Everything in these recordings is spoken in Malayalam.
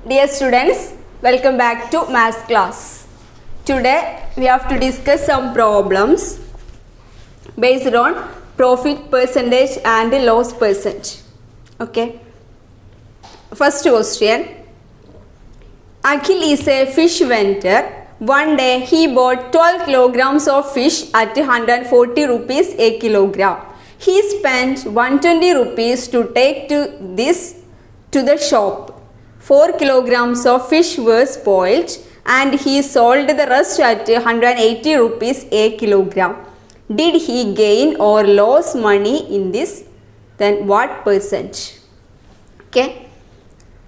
Dear students, welcome back to maths class. Today we have to discuss some problems based on profit percentage and loss percentage. Okay. First question. Akhil is a fish vendor. One day he bought 12 kilograms of fish at 140 rupees a kilogram. He spent 120 rupees to take this to the shop. 4 kilograms of fish were spoiled and he sold the rest at 180 rupees a kilogram. Did he gain or lose money in this? Then what percent? Okay.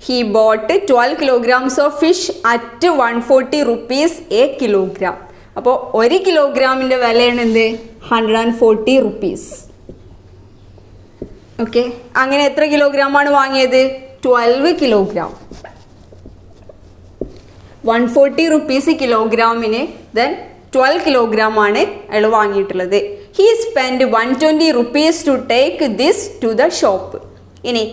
He bought 12 kilograms of fish at 140 rupees a kilogram. അപ്പോൾ 1 കിലോഗ്രാമിൻ്റെ വിലയാണ് എന്ത് 140 റുപ്പീസ്. ഓക്കെ, അങ്ങനെ എത്ര കിലോഗ്രാമാണ് വാങ്ങിയത്? 12 കിലോഗ്രാം. 140 റുപ്പീസ് കിലോഗ്രാമിന് ദെൻ 12 കിലോഗ്രാം ആണ് അയാൾ വാങ്ങിയിട്ടുള്ളത്. He spend 120 rupees to take this to the shop. ഇനി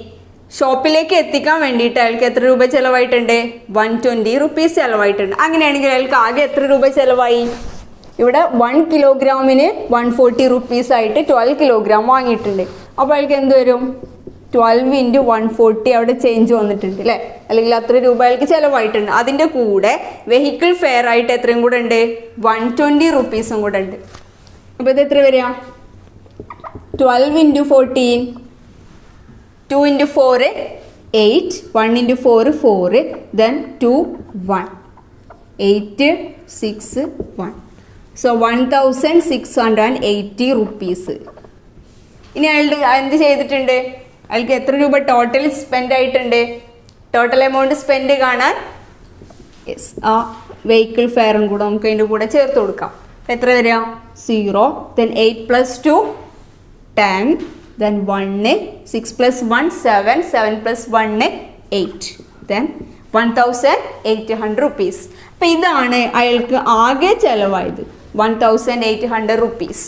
ഷോപ്പിലേക്ക് എത്തിക്കാൻ വേണ്ടിയിട്ട് അയാൾക്ക് എത്ര രൂപ ചിലവായിട്ടുണ്ട്? 120 റുപ്പീസ് ചിലവായിട്ടുണ്ട്. അങ്ങനെയാണെങ്കിൽ അയാൾക്ക് ആകെ എത്ര രൂപ ചിലവായി? ഇവിടെ 1 കിലോഗ്രാമിന് 140 റുപ്പീസ് ആയിട്ട് 12 കിലോഗ്രാം വാങ്ങിയിട്ടുണ്ട്. അപ്പോൾ അയാൾക്ക് എന്ത് വരും? 12 × 140 അവിടെ ചേഞ്ച് വന്നിട്ടുണ്ട് അല്ലേ, അല്ലെങ്കിൽ അത്ര രൂപ അയാൾക്ക് ചിലവായിട്ടുണ്ട്. അതിൻ്റെ കൂടെ വെഹിക്കിൾ ഫെയർ ആയിട്ട് എത്രയും കൂടെ ഉണ്ട്? 120 റുപ്പീസും കൂടെ ഉണ്ട്. അപ്പോൾ ഇത് എത്ര വരിക? 12 × 14, 2 × 4 8, 1 × 4 4, then 2 1, 8 6 1. So 1680 rupees. ഇനി അയാളുടെ എന്ത് ചെയ്തിട്ടുണ്ട്? അയാൾക്ക് എത്ര രൂപ ടോട്ടൽ സ്പെൻഡ് ആയിട്ടുണ്ട്? ടോട്ടൽ എമൗണ്ട് സ്പെൻഡ് കാണാൻ യെസ് ആ വെഹിക്കിൾ ഫെയറും കൂടെ നമുക്ക് അതിൻ്റെ കൂടെ ചേർത്ത് കൊടുക്കാം. എത്ര വരിക? 0, then 8 + 2 10, then 1, 6 + 1 7, 7 + 1 8, then 1800 റുപ്പീസ്. അപ്പം ഇതാണ് അയാൾക്ക് ആകെ ചിലവായത്, 1800 റുപ്പീസ്.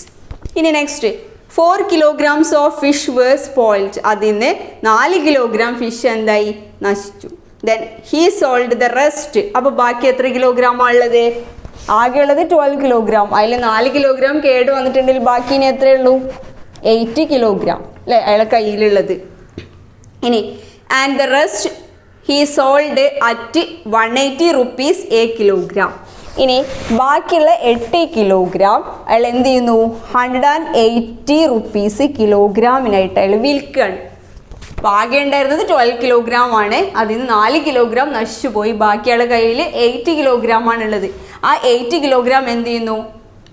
ഇനി next 4 kilograms of fish were spoiled. അതിന് 4 കിലോഗ്രാം ഫിഷ് എന്തായി? നശിച്ചു. Then he sold the rest. അപ്പോൾ ബാക്കി എത്ര കിലോഗ്രാമാണ് ഉള്ളത്? ആകെ ഉള്ളത് 12 കിലോഗ്രാം. അതിൽ 4 കിലോഗ്രാം കേട് വന്നിട്ടുണ്ടെങ്കിൽ ബാക്കി ഇനി എത്രയേ ഉള്ളൂ? 8 കിലോഗ്രാം അല്ലേ അയാളെ കയ്യിലുള്ളത്. ഇനി and the rest he sold at 180 rupees A kilogram. ഇനി ബാക്കിയുള്ള 8 കിലോഗ്രാം അയാൾ എന്ത് ചെയ്യുന്നു? 180 റുപ്പീസ് കിലോഗ്രാമിനായിട്ട് അയാൾ വിൽക്കുകയാണ്. അപ്പോൾ ആകെ ഉണ്ടായിരുന്നത് 12 കിലോഗ്രാം ആണ്. അതിൽ നിന്ന് 4 കിലോഗ്രാം നശിച്ചു പോയി. ബാക്കിയുള്ള കയ്യിൽ 8 കിലോഗ്രാം ആണുള്ളത്. ആ 8 കിലോഗ്രാം എന്ത് ചെയ്യുന്നു?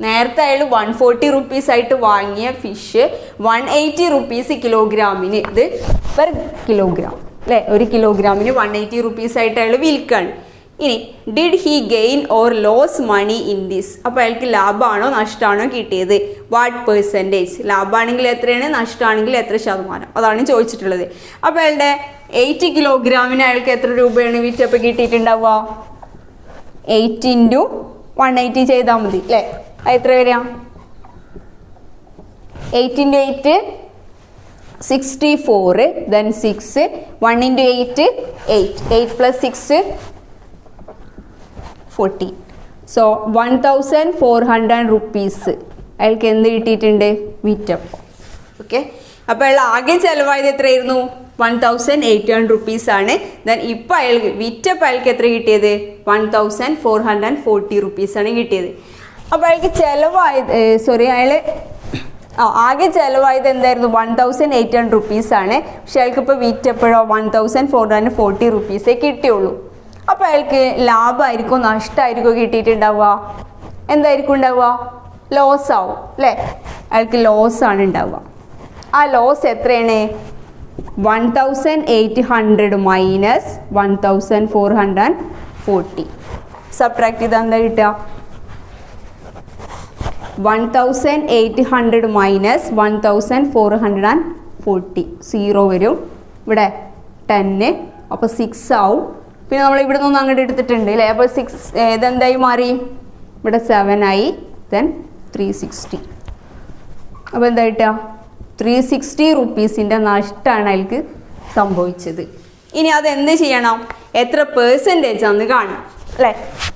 നേരത്തെ അയാൾ 140 റുപ്പീസ് ആയിട്ട് വാങ്ങിയ ഫിഷ് 180 റുപ്പീസ് കിലോഗ്രാമിന്, ഇത് പെർ കിലോഗ്രാം അല്ലേ, 1 കിലോഗ്രാമിന് 180 റുപ്പീസ് ആയിട്ട് അയാൾ വിൽക്കുകയാണ്. ഇനി did he gain or loss money in this? അപ്പോൾ അയാൾക്ക് ലാഭമാണോ നഷ്ടമാണോ കിട്ടിയത്? What percentage? ലാഭമാണെങ്കിൽ എത്രയാണ്, നഷ്ടമാണെങ്കിൽ എത്ര ശതമാനം? അതാണ് ചോദിച്ചിട്ടുള്ളത്. അപ്പോൾ അയാളുടെ 8 കിലോഗ്രാമിന് അയാൾക്ക് എത്ര രൂപയാണ് വിറ്റപ്പോൾ കിട്ടിയിട്ടുണ്ടാവുക? 8 × 180 ചെയ്താൽ മതി അല്ലേ. അത് എത്ര വരിക? 8 × 8 64, then 6, 1 × 8 8, 8 + 6 40. സോ 1400 റുപ്പീസ് അയാൾക്ക് എന്ത് കിട്ടിയിട്ടുണ്ട്? വിറ്റപ്പോൾ. ഓക്കെ, അപ്പോൾ അയാൾ ആകെ ചിലവായത് എത്രയായിരുന്നു? 1800 റുപ്പീസ് ആണ്. ദെൻ ഇപ്പോൾ അയാൾക്ക് വിറ്റപ്പോൾ അയാൾക്ക് എത്ര കിട്ടിയത്? 1440 റുപ്പീസാണ് കിട്ടിയത്. അപ്പോൾ അയാൾക്ക് ചിലവായത് അയാൾ ആകെ ചിലവായത് എന്തായിരുന്നു? 1800 റുപ്പീസാണ്. പക്ഷെ അയാൾക്ക് ഇപ്പോൾ വിറ്റപ്പോഴോ 1440 റുപ്പീസേ കിട്ടിയുള്ളൂ. അപ്പോൾ അയാൾക്ക് ലാഭമായിരിക്കും നഷ്ടമായിരിക്കും കിട്ടിയിട്ടുണ്ടാവുക? എന്തായിരിക്കും ഉണ്ടാവുക? ലോസ് ആവും അല്ലേ. അയാൾക്ക് ലോസാണ് ഉണ്ടാവുക. ആ ലോസ് എത്രയാണ്? 1800 മൈനസ് 1440. സബ്ട്രാക്ട് ചെയ്താൽ എന്താ കിട്ടുക? 1800 മൈനസ് 1440, 0 വരും. ഇവിടെ 10, അപ്പോൾ 6 ആവും. പിന്നെ നമ്മൾ ഇവിടെ നിന്ന് അങ്ങോട്ട് എടുത്തിട്ടുണ്ട് അല്ലേ. അപ്പോൾ 6 ഇതെന്തായി മാറി? ഇവിടെ 7 ആയി. ദെൻ 360. അപ്പോൾ എന്താ കിട്ടുക? 360 റുപ്പീസിൻ്റെ നഷ്ടമാണ് അയാൾക്ക് സംഭവിച്ചത്. ഇനി അതെന്ത് ചെയ്യണം? എത്ര പെർസെൻറ്റേജ് ആണെന്ന് കാണണം അല്ലേ.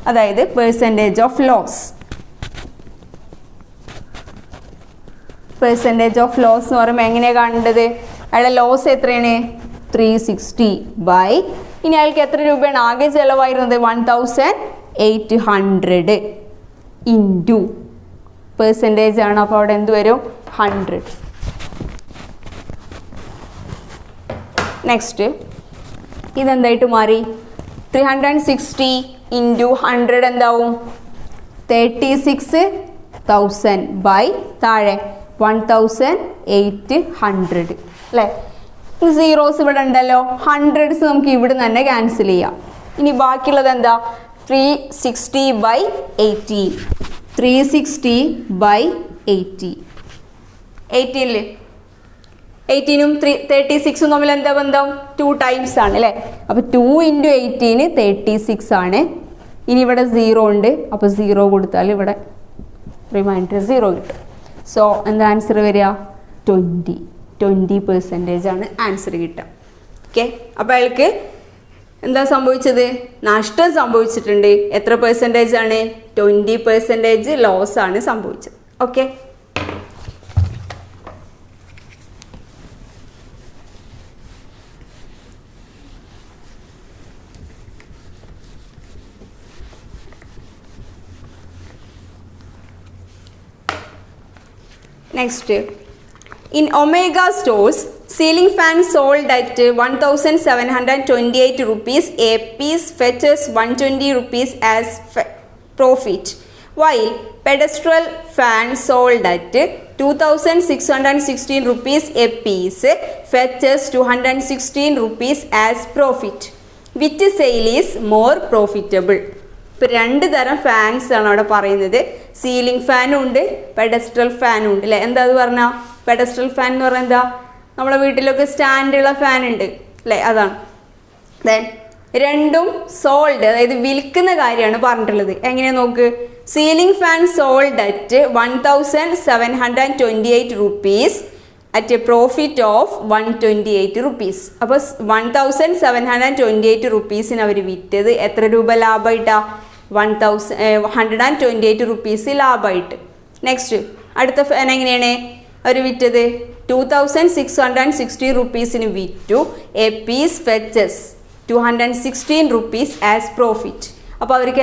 അതായത് percentage of loss. Percentage of loss എന്ന് പറയുമ്പോൾ എങ്ങനെയാണ് കാണേണ്ടത്? അയാളുടെ ലോസ് എത്രയാണ്? 360 ബൈ, ഇനി അയാൾക്ക് എത്ര രൂപയാണ് ആകെ ചിലവായിരുന്നത്? 1800 ഇൻറ്റു പെർസെൻറ്റേജ് ആണ്. അപ്പോൾ അവിടെ എന്ത് വരും? 100. നെക്സ്റ്റ് ഇതെന്തായിട്ട് മാറി? 360 ഇൻറ്റു 100 എന്താവും? 36,000 ബൈ താഴെ 1800 അല്ലേ. സീറോസ് ഇവിടെ ഉണ്ടല്ലോ, ഹൺഡ്രഡ്സ് നമുക്ക് ഇവിടെ തന്നെ ക്യാൻസൽ ചെയ്യാം. ഇനി ബാക്കിയുള്ളത് എന്താ? 360 ബൈ 80. 360 ബൈ 80. 18 18ഉം 36ഉം തമ്മിൽ എന്താ ബന്ധം? 2 ടൈംസ് ആണ് അല്ലേ. അപ്പോൾ 2 ഇൻറ്റു 18 36 ആണ്. ഇനി ഇവിടെ 0 ഉണ്ട്, അപ്പോൾ 0 കൊടുത്താൽ ഇവിടെ റിമൈൻഡർ 0 കിട്ടും. സോ എന്താ ആൻസർ വരിക? 20% ആണ് ആൻസർ കിട്ടുക. ഓക്കെ, അപ്പോൾ അയാൾക്ക് എന്താ സംഭവിച്ചത്? നഷ്ടം സംഭവിച്ചിട്ടുണ്ട്. എത്ര പെർസെൻറ്റേജ് ആണ്? 20% ലോസ് ആണ് സംഭവിച്ചത്. Okay, next, in Omega stores, ceiling fan sold at 1728 rupees a piece fetches 120 rupees as profit, while pedestal fan sold at 2616 rupees a piece fetches 216 rupees as profit. Which sale is more profitable? ഇപ്പോൾ 2 തരം ഫാൻസ് ആണ് അവിടെ പറയുന്നത്. സീലിംഗ് ഫാനും ഉണ്ട്, പെഡസ്ട്രൽ ഫാനും ഉണ്ട് അല്ലേ. എന്താ അത് പറഞ്ഞാൽ? പെഡസ്ട്രൽ ഫാൻ എന്ന് പറഞ്ഞാൽ എന്താ? നമ്മുടെ വീട്ടിലൊക്കെ സ്റ്റാൻഡുള്ള ഫാൻ ഉണ്ട് അല്ലേ, അതാണ്. ദെൻ രണ്ടും സോൾഡ്, അതായത് വിൽക്കുന്ന കാര്യമാണ് പറഞ്ഞിട്ടുള്ളത്. എങ്ങനെ നോക്ക്? Ceiling fan sold at 1728 rupees at a profit of 128 rupees. അപ്പോൾ 1728 rupeesന് അവർ വിറ്റത് എത്ര രൂപ ലാഭമായിട്ടാ? 128 rupees ലാഭമായിട്ട്. നെക്സ്റ്റ് അടുത്ത ഫാൻ എങ്ങനെയാണ് അവർ വിറ്റത്? 2660 rupeesന് വിറ്റു. A piece fetches 216 rupees as profit. അപ്പോൾ അവർക്ക്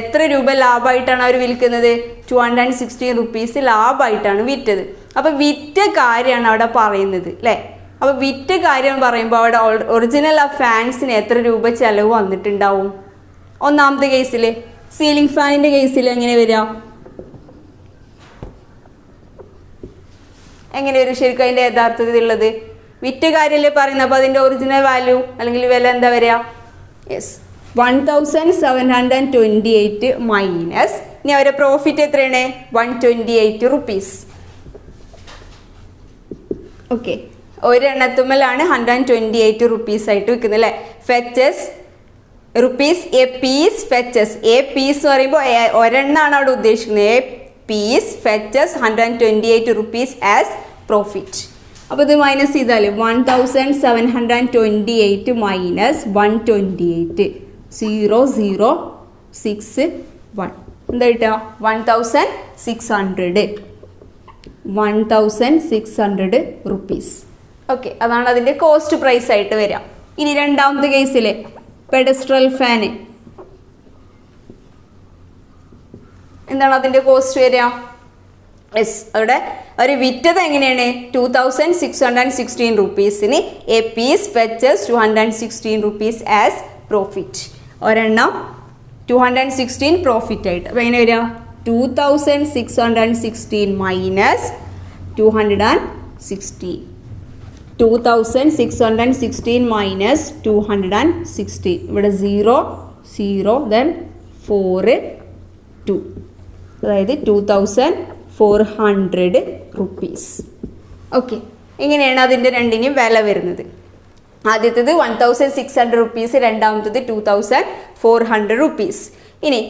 എത്ര രൂപ ലാഭമായിട്ടാണ് അവർ വിൽക്കുന്നത്? 216 rupees ലാഭമായിട്ടാണ് വിറ്റത്. അപ്പോൾ വിറ്റ കാര്യമാണ് അവിടെ പറയുന്നത് അല്ലേ. അപ്പോൾ വിറ്റ കാര്യം പറയുമ്പോൾ അവിടെ ഒറിജിനൽ ആ ഫാൻസിന് എത്ര രൂപ ചിലവ് വന്നിട്ടുണ്ടാവും? ഒന്നാമത്തെ കേസിൽ സീലിംഗ് ഫാനിൻ്റെ കേസിൽ എങ്ങനെ വരിക? എങ്ങനെ വരും ശരിക്കും അതിൻ്റെ യഥാർത്ഥത്തിലുള്ളത്? വിറ്റ കാര്യമല്ലേ പറയുന്നത്. അപ്പോൾ അതിൻ്റെ ഒറിജിനൽ വാല്യൂ അല്ലെങ്കിൽ വില എന്താ വരിക? യെസ്, 1728 മൈനസ്, ഇനി അവരുടെ പ്രോഫിറ്റ് എത്രയാണ്? 128 rupees. ഓക്കെ, ഒരെണ്ണത്തുമ്മലാണ് 128 rupees ആയിട്ട് വിൽക്കുന്നത് അല്ലേ. Fetches rupees a piece fetches. A piece എന്ന് പറയുമ്പോൾ ഒരെണ്ണമാണ് അവിടെ ഉദ്ദേശിക്കുന്നത്. A piece fetches 128 rupees as profit. അപ്പോൾ ഇത് മൈനസ് ചെയ്താൽ 1728 മൈനസ് 128 0061 എന്താ കിട്ടുക? 1600 rupees. ഓക്കെ, അതാണ് അതിൻ്റെ കോസ്റ്റ് പ്രൈസ് ആയിട്ട് വരിക. ഇനി രണ്ടാമത്തെ കേസിൽ പെഡസ്ട്രൽ ഫാന് എന്താണ് അതിൻ്റെ കോസ്റ്റ് വരിക? യെസ്, അവിടെ അവർ വിറ്റത് എങ്ങനെയാണ്? 2616 rupeesന് a piece fetches 216 rupees as profit. ഒരെണ്ണം 216 പ്രോഫിറ്റ് ആയിട്ട്. അപ്പോൾ എങ്ങനെ വരിക? 2616 മൈനസ് 216. 2616 മൈനസ് 216. ഇവിടെ 0 0 ദെൻ 4 2, അതായത് 2400 rupees. ഓക്കെ, ഇങ്ങനെയാണ് അതിൻ്റെ രണ്ടിനും വില വരുന്നത്. ആദ്യത്തേത് 1600 rupees, രണ്ടാമത്തേത് 2400 rupees. ഇനി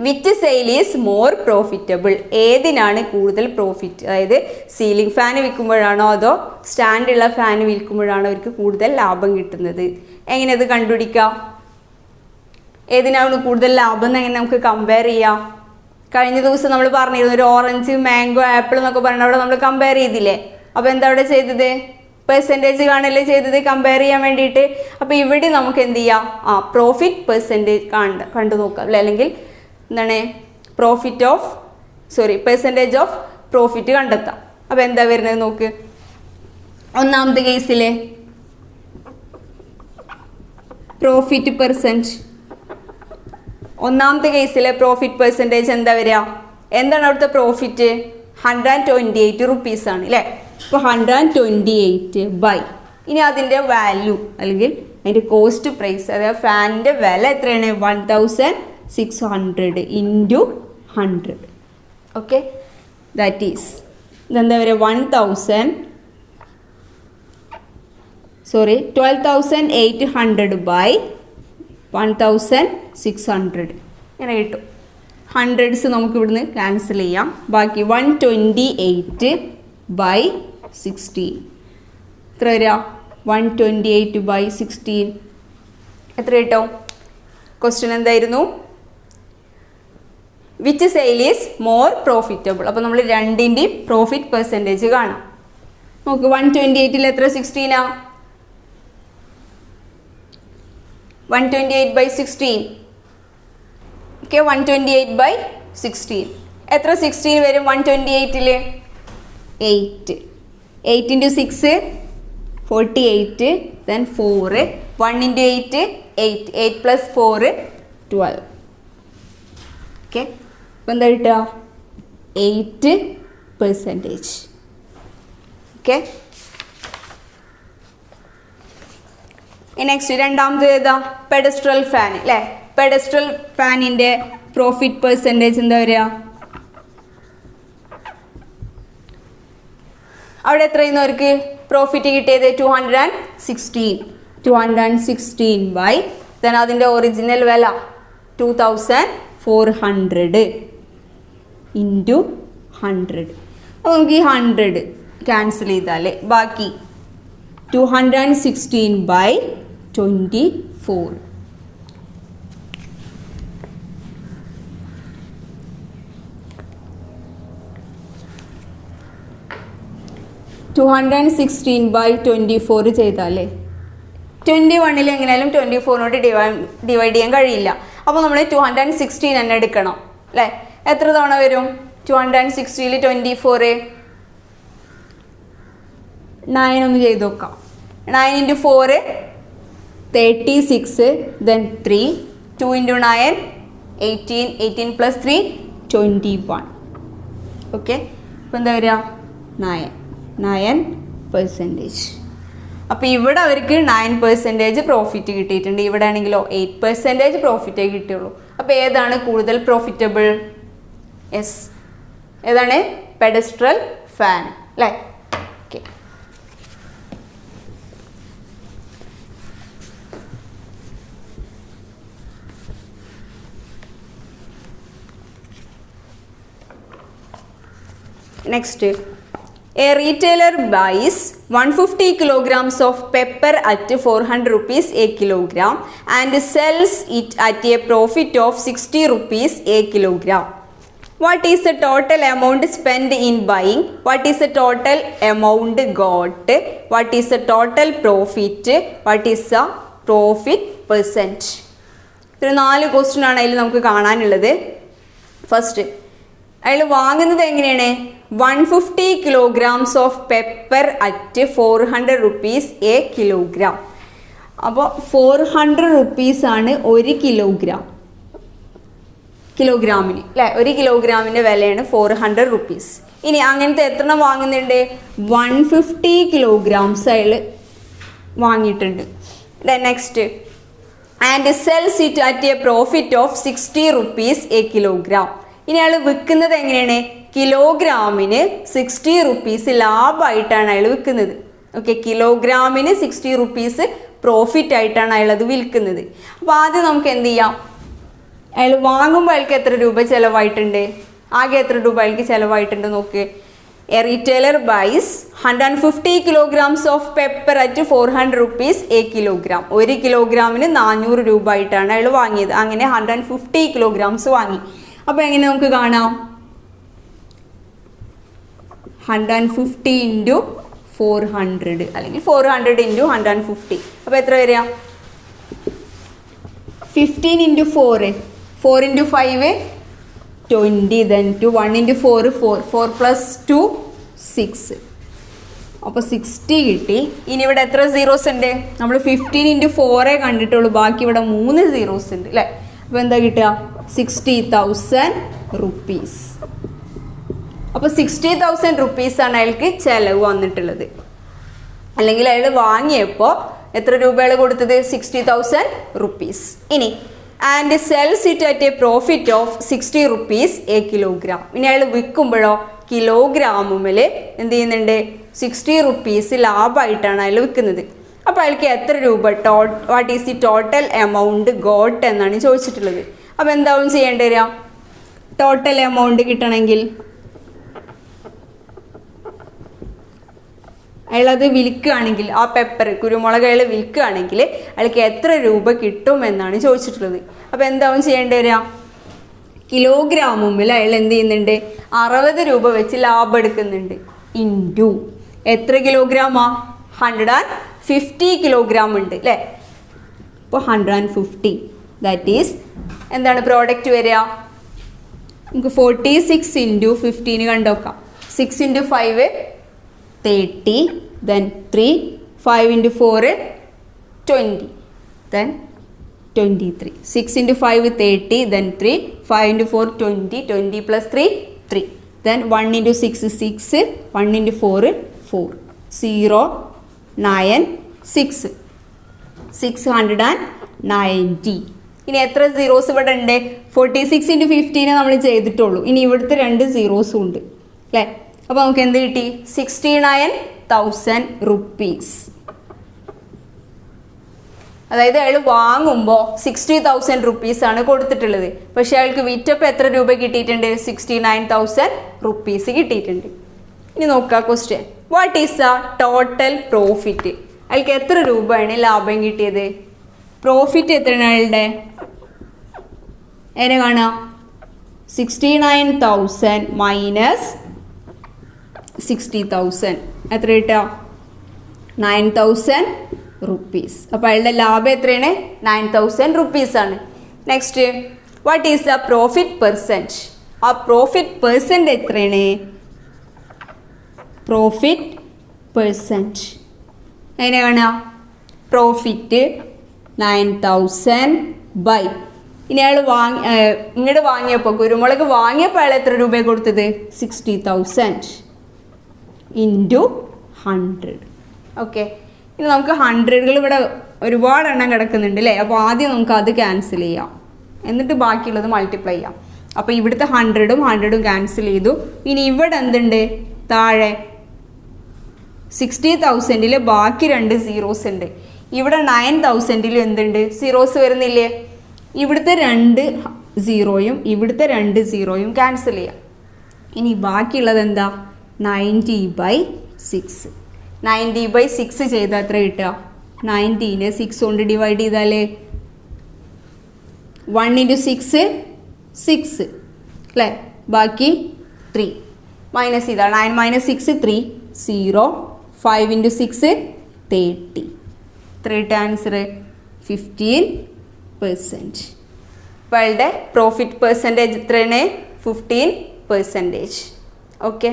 which sale is more profitable? ഏതിനാണ് കൂടുതൽ പ്രോഫിറ്റ്? അതായത് സീലിംഗ് ഫാൻ വിൽക്കുമ്പോഴാണോ അതോ സ്റ്റാൻഡുള്ള ഫാൻ വിൽക്കുമ്പോഴാണോ അവർക്ക് കൂടുതൽ ലാഭം കിട്ടുന്നത്? എങ്ങനെ അത് കണ്ടുപിടിക്കാം? ഏതിനാണ് കൂടുതൽ ലാഭം എന്ന് എങ്ങനെ നമുക്ക് കമ്പയർ ചെയ്യാം? കഴിഞ്ഞ ദിവസം നമ്മൾ പറഞ്ഞിരുന്നു ഒരു ഓറഞ്ച്, മാംഗോ, ആപ്പിൾ എന്നൊക്കെ പറഞ്ഞ അവിടെ നമ്മൾ കമ്പയർ ചെയ്തില്ലേ? അപ്പോൾ എന്താ അവിടെ ചെയ്തത്? പെർസെൻറ്റേജ് കാണല്ലേ ചെയ്തത് കമ്പയർ ചെയ്യാൻ വേണ്ടിയിട്ട്. അപ്പോൾ ഇവിടെ നമുക്ക് എന്ത് ചെയ്യാം? പ്രോഫിറ്റ് പെർസെൻറ്റേജ് കണ്ടു നോക്കാം അല്ലേ? അല്ലെങ്കിൽ എന്താണ് പെർസെൻറ്റേജ് ഓഫ് പ്രോഫിറ്റ് കണ്ടെത്താം. അപ്പോൾ എന്താ വരുന്നത് നോക്ക്. ഒന്നാമത്തെ കേസിലെ പ്രോഫിറ്റ് പെർസെൻറ്റേജ് എന്താ വരിക? എന്താണ് അവിടുത്തെ പ്രോഫിറ്റ്? 128 റുപ്പീസ് ആണ് അല്ലേ? അപ്പോൾ 128 ബൈ, ഇനി അതിൻ്റെ വാല്യൂ അല്ലെങ്കിൽ അതിൻ്റെ കോസ്റ്റ് പ്രൈസ്, അതായത് ഫാനിൻ്റെ വില എത്രയാണ്? 1600 ഇൻറ്റു 100. ഓക്കെ, ദാറ്റ് ഈസ് ഇതെന്താ പറയുക? 12,800 ബൈ 1600 ഇങ്ങനെ കിട്ടും. ഹൺഡ്രഡ്സ് നമുക്ക് ഇവിടുന്ന് ക്യാൻസൽ ചെയ്യാം. ബാക്കി 128 ബൈ 16 എത്ര വരിക? 128 ബൈ 16 എത്ര കിട്ടും? ക്വസ്റ്റ്യൻ എന്തായിരുന്നു? Which sale is more profitable. അപ്പോൾ നമ്മൾ രണ്ടിൻ്റെയും പ്രോഫിറ്റ് പെർസെൻറ്റേജ് കാണാം. നോക്ക്, 128 എത്ര? 16 128 ബൈ 16. ഓക്കെ, 128 ബൈ 16 എത്ര? 16 വരും 128ൽ? 8. 8 into 6 48, then 4, 1 into 8 8, 8 plus 4 12. Okay, അപ്പോൾ എന്താ കിട്ടുക? 8%. ഓക്കെ, നെക്സ്റ്റ് രണ്ടാമത് ഏതാ? പെഡസ്ട്രൽ ഫാൻ അല്ലേ? പെഡസ്ട്രൽ ഫാനിൻ്റെ പ്രോഫിറ്റ് പെർസെൻറ്റേജ് എന്താ വരിക? അവിടെ എത്രയെന്ന് അവർക്ക് പ്രോഫിറ്റ് കിട്ടിയത്? 216 ബൈ ദെൻ അതിൻ്റെ ഒറിജിനൽ വില 2400 ഇൻറ്റു 100. അപ്പോൾ നമുക്ക് ഈ 100 ക്യാൻസൽ ചെയ്താൽ ബാക്കി 216 ബൈ 24. ബൈ 24 ചെയ്താലേ 21 എങ്ങനെയാലും 24 ഡിവൈഡ് ചെയ്യാൻ കഴിയില്ല. അപ്പോൾ നമ്മൾ 216 തന്നെ എടുക്കണം അല്ലേ? എത്ര തവണ വരും 260ൽ 24? 9 ഒന്ന് ചെയ്ത് നോക്കാം. 9 into 4 36, then 3, 2 into 9 18, 18 plus 3 21. Okay, അപ്പോൾ എന്താ വരിക? 9%. അപ്പോൾ ഇവിടെ അവർക്ക് 9% പ്രോഫിറ്റ് കിട്ടിയിട്ടുണ്ട്. ഇവിടെ ആണെങ്കിലോ 8% പ്രോഫിറ്റേ കിട്ടിയുള്ളൂ. അപ്പോൾ ഏതാണ് കൂടുതൽ പ്രോഫിറ്റബിൾ? യെസ്, ഏതാണ്? പെഡസ്ട്രൽ ഫാൻ അല്ലേ? Okay, next. A retailer buys 150 kilograms of pepper at 400 rupees a kilogram and sells it at a profit of 60 rupees a kilogram. What is the total amount spent in buying? What is the total amount got? What is the total profit? What is the profit percent? ഇത് 4 ക്വസ്റ്റ്യൻ ആണ് അതിൽ നമുക്ക് കാണാനുള്ളത്. ഫസ്റ്റ്, അതിൽ വാങ്ങുന്നത് എങ്ങനെയാണ്? 150 kilograms of pepper at 400 rupees a kilogram. അപ്പോൾ 400 rupees ആണ് 1 കിലോഗ്രാമിന് അല്ലേ? 1 കിലോഗ്രാമിൻ്റെ വിലയാണ് 400 rupees. ഇനി അങ്ങനത്തെ എത്ര വാങ്ങുന്നുണ്ട്? 150 kilograms അയാൾ വാങ്ങിയിട്ടുണ്ട്. Next, and cells it at A profit of 60 rupees a kilogram. ഇനി അയാൾ വിൽക്കുന്നത് എങ്ങനെയാണ്? കിലോഗ്രാമിന് 60 rupees ലാഭമായിട്ടാണ് അയാൾ വിൽക്കുന്നത്. ഓക്കെ, കിലോഗ്രാമിന് 60 rupees പ്രോഫിറ്റ് ആയിട്ടാണ് അയാൾ അത് വിൽക്കുന്നത്. അപ്പോൾ ആദ്യം നമുക്ക് എന്ത് ചെയ്യാം? അയാൾ വാങ്ങുമ്പോൾ അയാൾക്ക് എത്ര രൂപ ചിലവായിട്ടുണ്ട്, ആകെ എത്ര രൂപ അയാൾക്ക് ചിലവായിട്ടുണ്ട് നോക്ക്. A retailer buys 150 kilograms of pepper at 400 rupees a kilogram. 1 കിലോഗ്രാമിന് 400 രൂപ ആയിട്ടാണ് അയാൾ വാങ്ങിയത്. അങ്ങനെ 150 kilograms വാങ്ങി. അപ്പോൾ എങ്ങനെ നമുക്ക് കാണാം, 150 into 400 അല്ലെങ്കിൽ 400 into 150. അപ്പോൾ എത്ര വരിക, 15 into 4, 4 into 5 20, then 2, 1 into 4 4 plus 2 6. അപ്പോൾ 60 കിട്ടി. ഇനി ഇവിടെ എത്ര സീറോസ് ഉണ്ട്, നമ്മൾ 15 into 4 കണ്ടിട്ടുള്ളൂ, ബാക്കി ഇവിടെ 3 സീറോസ് ഉണ്ട് അല്ലേ. അപ്പോൾ എന്താ കിട്ടുക, 60,000 rupees. അപ്പോൾ 60,000 rupees ആണ് അയാൾക്ക് ചിലവ് വന്നിട്ടുള്ളത്. അല്ലെങ്കിൽ അയാൾ വാങ്ങിയപ്പോൾ എത്ര രൂപയാണ് കൊടുത്തത്, 60,000 rupees. ഇനി and cells it at A profit of 60 rupees a kilogram. ഇനി അയാൾ വിൽക്കുമ്പോഴോ കിലോഗ്രാമിൽ എന്ത് ചെയ്യുന്നുണ്ട്, 60 rupees ലാഭമായിട്ടാണ് അയാൾ വിൽക്കുന്നത്. അപ്പോൾ അയാൾക്ക് എത്ര രൂപ what is the total amount got എന്നാണ് ചോദിച്ചിട്ടുള്ളത്. അപ്പോൾ എന്താവും ചെയ്യേണ്ടി വരിക, ടോട്ടൽ എമൗണ്ട് കിട്ടണമെങ്കിൽ അയാളത് വിൽക്കുകയാണെങ്കിൽ, ആ പെപ്പർ കുരുമുളക് അയാൾ വിൽക്കുകയാണെങ്കിൽ അയാൾക്ക് എത്ര രൂപ കിട്ടും എന്നാണ് ചോദിച്ചിട്ടുള്ളത്. അപ്പോൾ എന്താവും ചെയ്യേണ്ടി വരിക, കിലോഗ്രാമിൽ അയാൾ എന്ത് ചെയ്യുന്നുണ്ട്, 60 രൂപ വെച്ച് ലാഭം എടുക്കുന്നുണ്ട്. ഇൻറ്റു എത്ര കിലോഗ്രാമാ, 150 കിലോഗ്രാം ഉണ്ട് അല്ലേ. അപ്പോൾ 150 ദാറ്റ് ഈസ് എന്താണ് പ്രോഡക്റ്റ് വരിക, നമുക്ക് 46 into 15 കണ്ടുനോക്കാം. 6 into 5 30, then 3, 5 into 4 20, then 23. 6 into 5 30, then 3, 5 into 4 20, 20 plus 3 3, then 1 into 6 6, 1 into 4 4, 0 9 6, 690. ഇനി എത്ര സീറോസ് ഇവിടെ ഉണ്ട്, 46 into 15 നമ്മൾ ചെയ്തിട്ടുള്ളൂ. ഇനി ഇവിടുത്തെ 2 സീറോസും ഉണ്ട് അല്ലേ. അപ്പോൾ നമുക്ക് എന്ത് കിട്ടി, 69,000 rupees. അതായത് അയാൾ വാങ്ങുമ്പോൾ 60,000 rupees ആണ് കൊടുത്തിട്ടുള്ളത്. പക്ഷേ അയാൾക്ക് വിറ്റപ്പോൾ എത്ര രൂപ കിട്ടിയിട്ടുണ്ട്, 69,000 rupees കിട്ടിയിട്ടുണ്ട്. ഇനി നോക്കുക question, what is the total profit. അയാൾക്ക് എത്ര രൂപയാണ് ലാഭം കിട്ടിയത്, പ്രോഫിറ്റ് എത്രയാണ് അയാളുടെ, എങ്ങനെ കാണാം, 69,000 മൈനസ് 60,000 എത്ര കിട്ടുക, 9,000 rupees. അപ്പോൾ അയാളുടെ ലാഭം എത്രയാണ്, 9,000 rupees ആണ്. Next, what is the profit percent. ആ പ്രോഫിറ്റ് പെർസെൻറ്റ് എത്രയാണ്, പ്രോഫിറ്റ് പെർസെൻറ്റ് എങ്ങനെ കാണുക, പ്രോഫിറ്റ് 9,000 ബൈ, ഇനി അയാൾ ഇങ്ങോട്ട് വാങ്ങിയപ്പോൾ കുരുമുളക് വാങ്ങിയപ്പോൾ അയാൾ എത്ര രൂപ കൊടുത്തത്, 60,000 ഇൻറ്റു 100. ഓക്കെ, ഇനി നമുക്ക് 100കൾ ഇവിടെ ഒരുപാട് എണ്ണം കിടക്കുന്നുണ്ട് അല്ലേ. അപ്പോൾ ആദ്യം നമുക്ക് അത് ക്യാൻസൽ ചെയ്യാം, എന്നിട്ട് ബാക്കിയുള്ളത് മൾട്ടിപ്ലൈ ചെയ്യാം. അപ്പോൾ ഇവിടുത്തെ 100ഉം 100ഉം ക്യാൻസൽ ചെയ്തു. ഇനി ഇവിടെ എന്തുണ്ട്, താഴെ 60,000ൽ ബാക്കി 2 സീറോസ് ഉണ്ട്. ഇവിടെ 9,000ൽ എന്തുണ്ട്, സീറോസ് വരുന്നില്ലേ. ഇവിടുത്തെ 2 സീറോയും ഇവിടുത്തെ 2 സീറോയും ക്യാൻസൽ ചെയ്യാം. ഇനി ബാക്കിയുള്ളത് എന്താ, 90/6. 90/6 ചെയ്താൽ എത്ര കിട്ടുക, 90നെ 6 കൊണ്ട് ഡിവൈഡ് ചെയ്താൽ 1 into 6 6 അല്ലേ, ബാക്കി 3 മൈനസ് ചെയ്താൽ 9 minus 6 3 0, 5 into 6 30. 3 ആൻസർ 15%. അപ്പോൾ അയാളുടെ പ്രോഫിറ്റ് പെർസെൻറ്റേജ് എത്രയാണ്, 15%. ഓക്കെ.